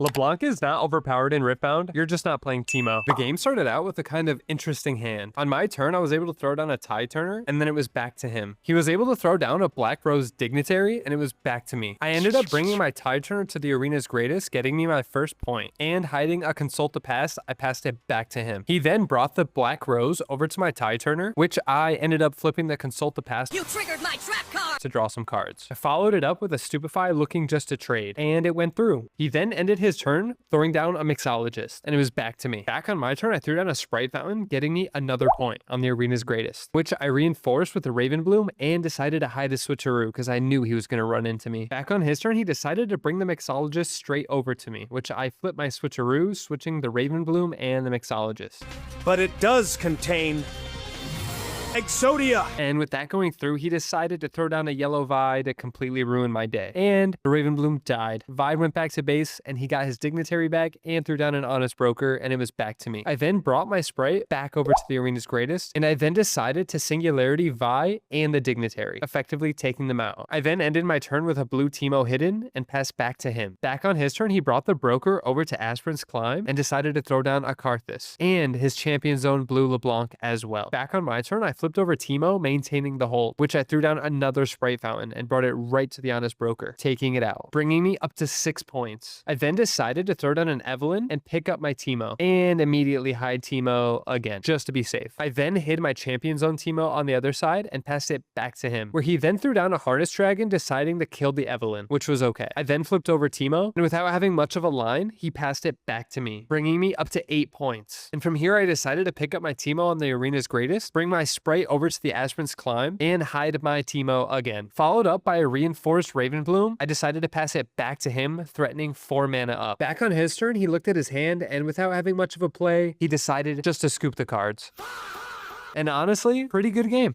LeBlanc is not overpowered in Riftbound, you're just not playing Teemo. The game started out with a kind of interesting hand. On my turn, I was able to throw down a tide turner, and then it was back to him. He was able to throw down a Black Rose Dignitary, and it was back to me. I ended up bringing my tide turner to the arena's greatest, getting me my first point, and hiding a Consult to Pass, I passed it back to him. He then brought the Black Rose over to my tide turner, which I ended up flipping the Consult to Pass. You triggered my trap card! To draw some cards. I followed it up with a Stupefy looking just to trade, and it went through. He then ended his turn throwing down a Mixologist, and it was back to me. Back on my turn, I threw down a Sprite Fountain, getting me another point on the arena's greatest, which I reinforced with the Raven Bloom and decided to hide his Switcheroo because I knew he was going to run into me. Back on his turn, he decided to bring the Mixologist straight over to me, which I flipped my Switcheroo, switching the Raven Bloom and the Mixologist. But it does contain Exodia! And with that going through, he decided to throw down a yellow Vi to completely ruin my day. And the Raven Bloom died. Vi went back to base, and he got his Dignitary back and threw down an Honest Broker, and it was back to me. I then brought my Sprite back over to the arena's greatest, and I then decided to Singularity Vi and the Dignitary, effectively taking them out. I then ended my turn with a blue Teemo hidden and passed back to him. Back on his turn, he brought the Broker over to Aspirin's Climb and decided to throw down a Karthus and his Champion Zone blue LeBlanc as well. Back on my turn, I flipped over Teemo, maintaining the hold, which I threw down another Sprite Fountain and brought it right to the Honest Broker, taking it out, bringing me up to 6 points. I then decided to throw down an Evelyn and pick up my Teemo, and immediately hide Teemo again, just to be safe. I then hid my Champion Zone Teemo on the other side and passed it back to him, where he then threw down a Harness Dragon, deciding to kill the Evelyn, which was okay. I then flipped over Teemo, and without having much of a line, he passed it back to me, bringing me up to 8 points. And from here, I decided to pick up my Teemo on the arena's greatest, bring my Sprite over to the Aspirin's Climb, and hide my Teemo again. Followed up by a reinforced Raven Bloom, I decided to pass it back to him, threatening 4 mana up. Back on his turn, he looked at his hand, and without having much of a play, he decided just to scoop the cards. And honestly, pretty good game.